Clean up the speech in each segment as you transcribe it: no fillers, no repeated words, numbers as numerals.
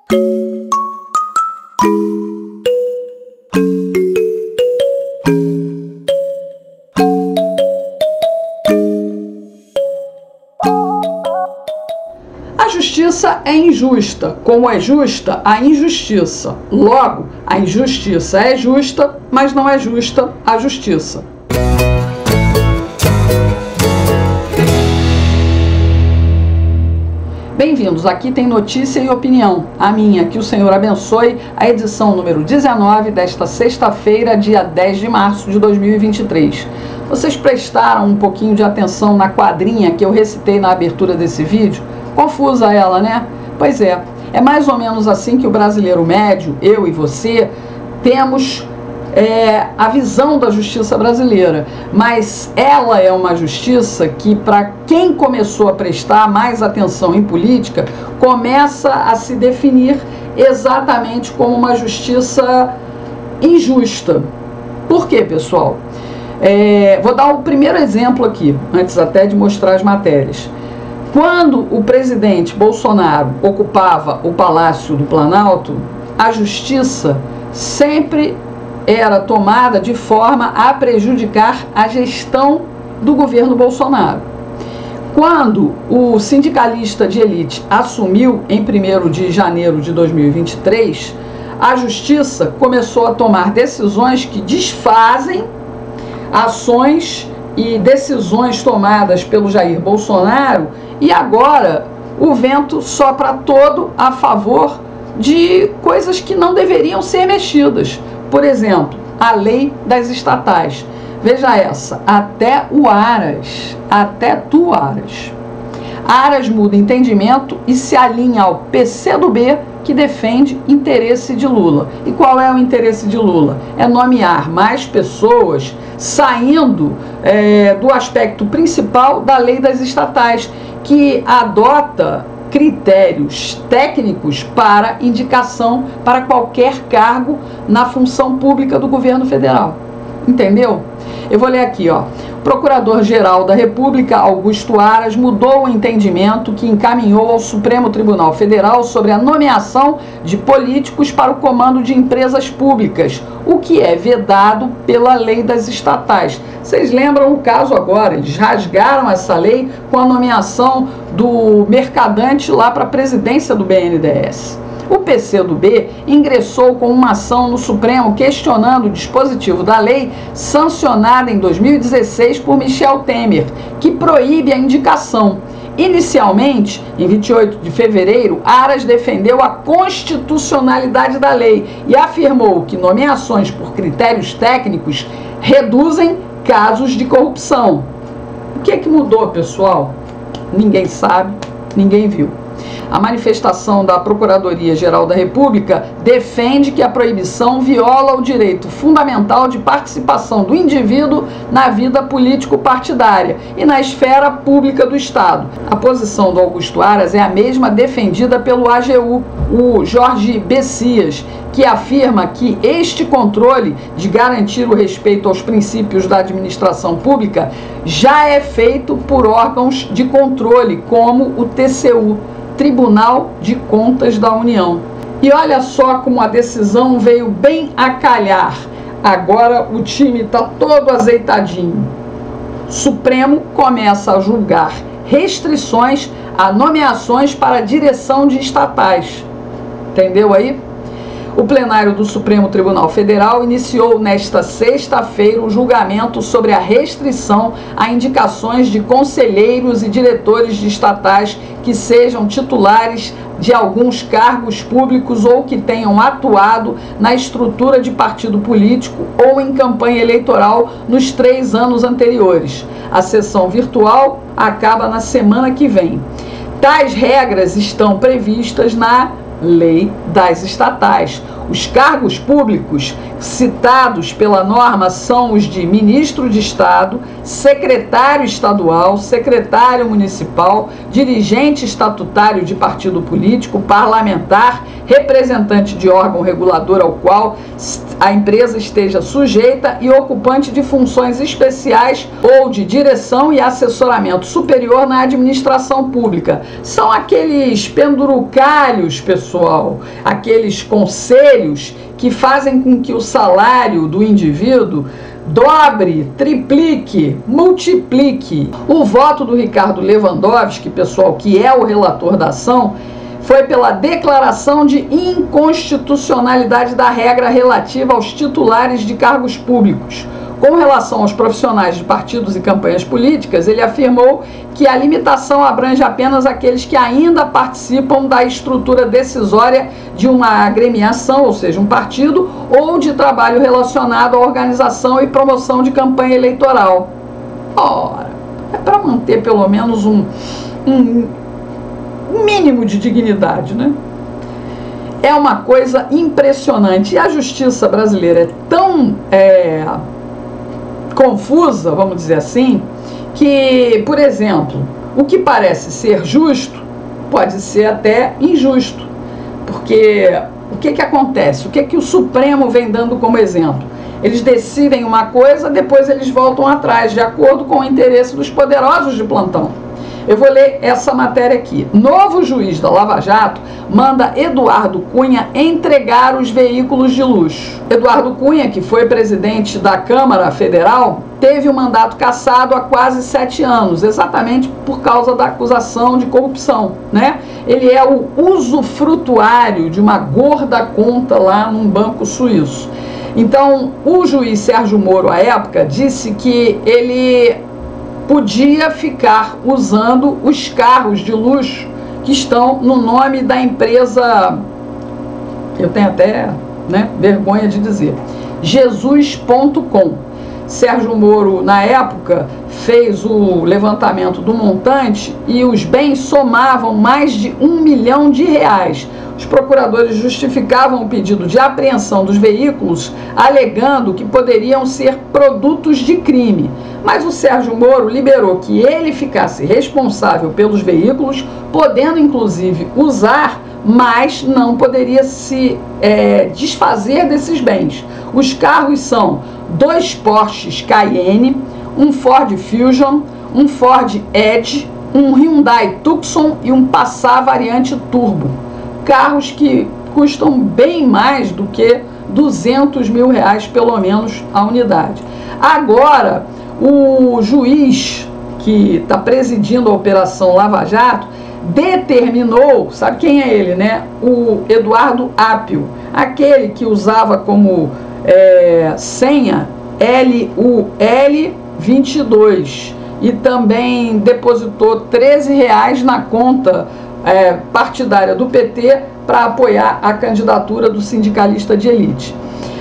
A justiça é injusta, como é justa a injustiça. Logo, a injustiça é justa, mas não é justa a justiça. Bem-vindos, aqui tem notícia e opinião. A minha, que o Senhor abençoe, a edição número 19 desta sexta-feira, dia 10 de março de 2023. Vocês prestaram um pouquinho de atenção na quadrinha que eu recitei na abertura desse vídeo? Confusa ela, né? Pois é, é mais ou menos assim que o brasileiro médio, eu e você, temos a visão da justiça brasileira, mas ela é uma justiça que, para quem começou a prestar mais atenção em política, começa a se definir exatamente como uma justiça injusta. Por quê, pessoal? Vou dar o primeiro exemplo aqui, antes até de mostrar as matérias. Quando o presidente Bolsonaro ocupava o Palácio do Planalto, a justiça sempre era tomada de forma a prejudicar a gestão do governo Bolsonaro. Quando o sindicalista de elite assumiu em 1º de janeiro de 2023, a justiça começou a tomar decisões que desfazem ações e decisões tomadas pelo Jair Bolsonaro, e agora o vento sopra todo a favor de coisas que não deveriam ser mexidas. Por exemplo, a lei das estatais. Veja essa, até o Aras, até tu Aras. Aras muda entendimento e se alinha ao PCdoB, que defende interesse de Lula. E qual é o interesse de Lula? É nomear mais pessoas saindo do aspecto principal da lei das estatais, que adota critérios técnicos para indicação para qualquer cargo na função pública do governo federal. Entendeu? Eu vou ler aqui, ó. O Procurador-Geral da República, Augusto Aras, mudou o entendimento que encaminhou ao Supremo Tribunal Federal sobre a nomeação de políticos para o comando de empresas públicas, o que é vedado pela lei das estatais. Vocês lembram o caso agora? Eles rasgaram essa lei com a nomeação do Mercadante lá para a presidência do BNDES. O PCdoB ingressou com uma ação no Supremo questionando o dispositivo da lei sancionada em 2016 por Michel Temer, que proíbe a indicação. Inicialmente, em 28 de fevereiro, Aras defendeu a constitucionalidade da lei e afirmou que nomeações por critérios técnicos reduzem casos de corrupção. O que é que mudou, pessoal? Ninguém sabe, ninguém viu. A manifestação da Procuradoria-Geral da República defende que a proibição viola o direito fundamental de participação do indivíduo na vida político-partidária e na esfera pública do Estado. A posição do Augusto Aras é a mesma defendida pelo AGU, o Jorge Bessias, que afirma que este controle de garantir o respeito aos princípios da administração pública já é feito por órgãos de controle, como o TCU, Tribunal de Contas da União. E olha só como a decisão veio bem a calhar. Agora o time está todo azeitadinho. O Supremo começa a julgar restrições a nomeações para a direção de estatais. Entendeu aí? O plenário do Supremo Tribunal Federal iniciou nesta sexta-feira o julgamento sobre a restrição a indicações de conselheiros e diretores de estatais que sejam titulares de alguns cargos públicos ou que tenham atuado na estrutura de partido político ou em campanha eleitoral nos 3 anos anteriores. A sessão virtual acaba na semana que vem. Tais regras estão previstas na Lei das Estatais. Os cargos públicos citados pela norma são os de ministro de Estado, secretário estadual, secretário municipal, dirigente estatutário de partido político, parlamentar, representante de órgão regulador ao qual a empresa esteja sujeita e ocupante de funções especiais ou de direção e assessoramento superior na administração pública. São aqueles pendurucalhos, pessoal, aqueles conselhos que fazem com que o salário do indivíduo dobre, triplique, multiplique. O voto do Ricardo Lewandowski, pessoal, que é o relator da ação, foi pela declaração de inconstitucionalidade da regra relativa aos titulares de cargos públicos. Com relação aos profissionais de partidos e campanhas políticas, ele afirmou que a limitação abrange apenas aqueles que ainda participam da estrutura decisória de uma agremiação, ou seja, um partido, ou de trabalho relacionado à organização e promoção de campanha eleitoral. Ora, é para manter pelo menos um mínimo de dignidade, né? É uma coisa impressionante. E a justiça brasileira é tão confusa, vamos dizer assim, que, por exemplo, o que parece ser justo pode ser até injusto. Porque o que acontece? O que o Supremo vem dando como exemplo? Eles decidem uma coisa, depois eles voltam atrás, de acordo com o interesse dos poderosos de plantão. Eu vou ler essa matéria aqui. Novo juiz da Lava Jato manda Eduardo Cunha entregar os veículos de luxo. Eduardo Cunha, que foi presidente da Câmara Federal, teve o mandato cassado há quase 7 anos, exatamente por causa da acusação de corrupção, né? Ele é o usufrutuário de uma gorda conta lá num banco suíço. Então, o juiz Sérgio Moro, à época, disse que ele podia ficar usando os carros de luxo que estão no nome da empresa, eu tenho até vergonha de dizer, Jesus.com. Sérgio Moro, na época, fez o levantamento do montante e os bens somavam mais de R$1 milhão. Os procuradores justificavam o pedido de apreensão dos veículos, alegando que poderiam ser produtos de crime. Mas o Sérgio Moro liberou que ele ficasse responsável pelos veículos, podendo inclusive usar, mas não poderia se desfazer desses bens. Os carros são 2 Porsches Cayenne, um Ford Fusion, um Ford Edge, um Hyundai Tucson e um Passat variante Turbo. Carros que custam bem mais do que R$200 mil pelo menos a unidade. Agora, o juiz que está presidindo a Operação Lava Jato determinou, sabe quem é ele, né? O Eduardo Apio, aquele que usava como senha LUL22 e também depositou R$13 na conta partidária do PT para apoiar a candidatura do sindicalista de elite.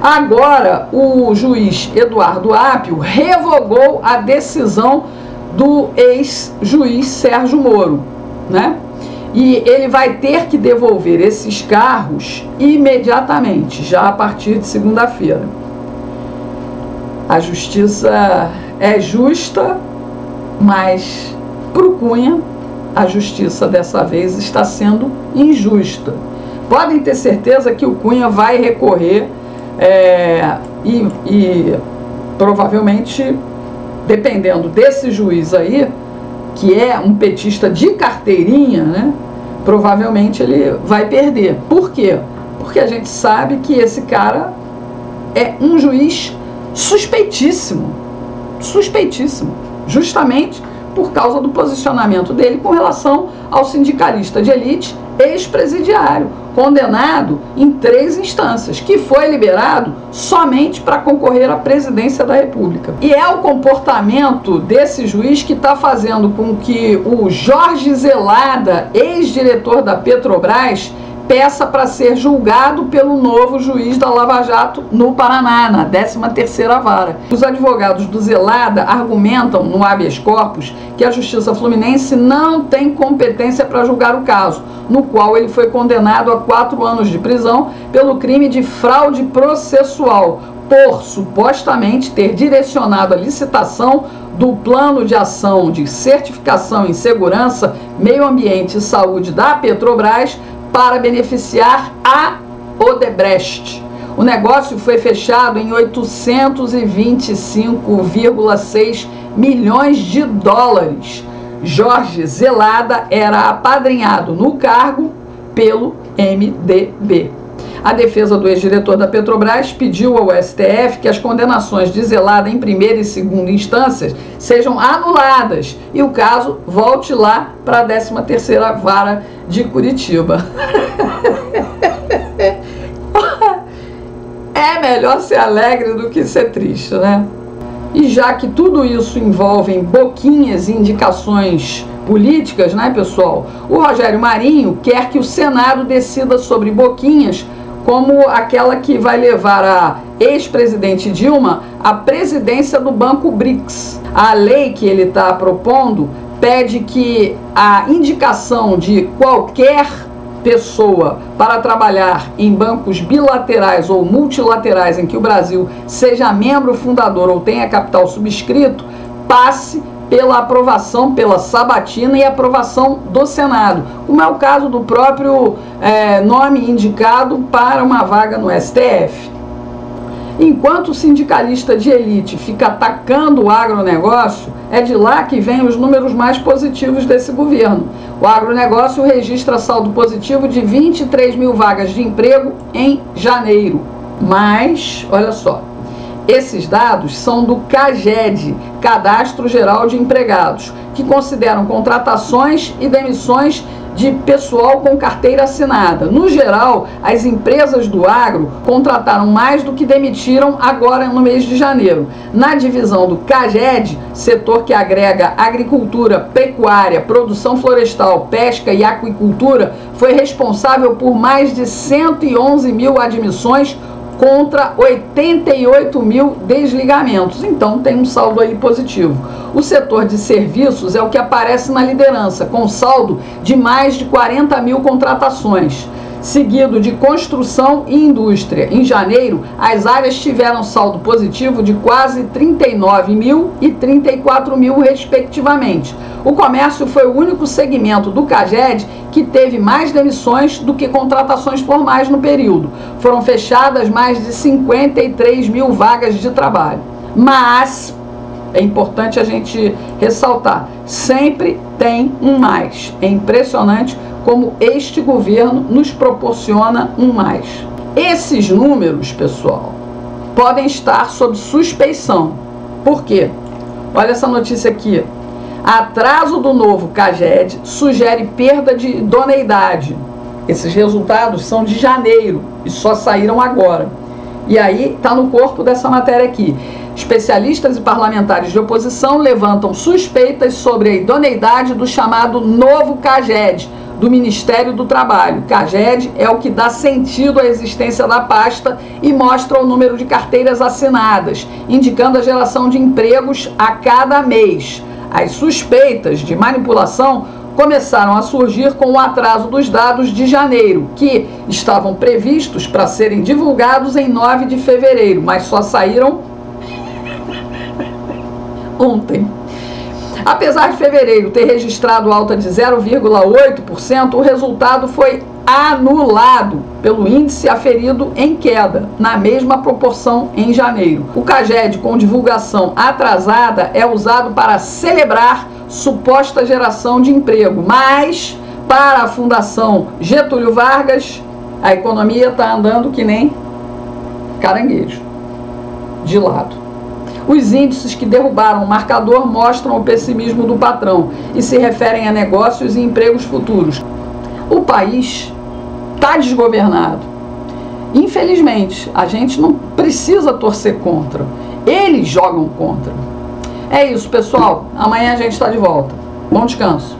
Agora, o juiz Eduardo Apio revogou a decisão do ex-juiz Sérgio Moro, né? E ele vai ter que devolver esses carros imediatamente, já a partir de segunda-feira. A justiça é justa, mas para o Cunha, a justiça dessa vez está sendo injusta. Podem ter certeza que o Cunha vai recorrer e provavelmente, dependendo desse juiz aí, que é um petista de carteirinha, né, provavelmente ele vai perder. Por quê? Porque a gente sabe que esse cara é um juiz suspeitíssimo, justamente por causa do posicionamento dele com relação ao sindicalista de elite ex-presidiário, condenado em 3 instâncias, que foi liberado somente para concorrer à presidência da República. E é o comportamento desse juiz que está fazendo com que o Jorge Zelada, ex-diretor da Petrobras, peça para ser julgado pelo novo juiz da Lava Jato no Paraná, na 13ª Vara. Os advogados do Zelada argumentam no habeas corpus que a Justiça Fluminense não tem competência para julgar o caso, no qual ele foi condenado a 4 anos de prisão pelo crime de fraude processual, por supostamente ter direcionado a licitação do Plano de Ação de Certificação em Segurança, Meio Ambiente e Saúde da Petrobras para beneficiar a Odebrecht. O negócio foi fechado em 825,6 milhões de dólares. Jorge Zelada era apadrinhado no cargo pelo MDB. A defesa do ex-diretor da Petrobras pediu ao STF que as condenações de Zelada em primeira e segunda instâncias sejam anuladas e o caso volte lá para a 13ª Vara de Curitiba. É melhor ser alegre do que ser triste, né? E já que tudo isso envolve boquinhas e indicações políticas, né, pessoal? O Rogério Marinho quer que o Senado decida sobre boquinhas como aquela que vai levar a ex-presidente Dilma à presidência do Banco BRICS. A lei que ele está propondo pede que a indicação de qualquer pessoa para trabalhar em bancos bilaterais ou multilaterais em que o Brasil seja membro fundador ou tenha capital subscrito passe pela aprovação, pela sabatina e aprovação do Senado, como é o caso do próprio nome indicado para uma vaga no STF. Enquanto o sindicalista de elite fica atacando o agronegócio, é de lá que vêm os números mais positivos desse governo. O agronegócio registra saldo positivo de 23 mil vagas de emprego em janeiro. Mas, olha só, esses dados são do CAGED, Cadastro Geral de Empregados, que consideram contratações e demissões de pessoal com carteira assinada. No geral, as empresas do agro contrataram mais do que demitiram agora no mês de janeiro. Na divisão do CAGED, setor que agrega agricultura, pecuária, produção florestal, pesca e aquicultura, foi responsável por mais de 111 mil admissões contra 88 mil desligamentos. Então tem um saldo aí positivo. O setor de serviços é o que aparece na liderança, com saldo de mais de 40 mil contratações, seguido de construção e indústria. Em janeiro, as áreas tiveram saldo positivo de quase 39 mil e 34 mil, respectivamente. O comércio foi o único segmento do CAGED que teve mais demissões do que contratações formais no período. Foram fechadas mais de 53 mil vagas de trabalho. Mas é importante a gente ressaltar, sempre tem um mais. É impressionante como este governo nos proporciona um mais. Esses números, pessoal, podem estar sob suspeição. Por quê? Olha essa notícia aqui. Atraso do novo CAGED sugere perda de idoneidade. Esses resultados são de janeiro e só saíram agora. E aí está no corpo dessa matéria aqui. Especialistas e parlamentares de oposição levantam suspeitas sobre a idoneidade do chamado novo CAGED, do Ministério do Trabalho. CAGED é o que dá sentido à existência da pasta e mostra o número de carteiras assinadas, indicando a geração de empregos a cada mês. As suspeitas de manipulação começaram a surgir com o atraso dos dados de janeiro, que estavam previstos para serem divulgados em 9 de fevereiro, mas só saíram ontem. Apesar de fevereiro ter registrado alta de 0,8%, o resultado foi anulado pelo índice aferido em queda, na mesma proporção em janeiro. O CAGED com divulgação atrasada é usado para celebrar suposta geração de emprego, mas para a Fundação Getúlio Vargas, a economia está andando que nem caranguejo, de lado. Os índices que derrubaram o marcador mostram o pessimismo do patrão e se referem a negócios e empregos futuros. O país está desgovernado. Infelizmente, a gente não precisa torcer contra. Eles jogam contra. É isso, pessoal. Amanhã a gente está de volta. Bom descanso.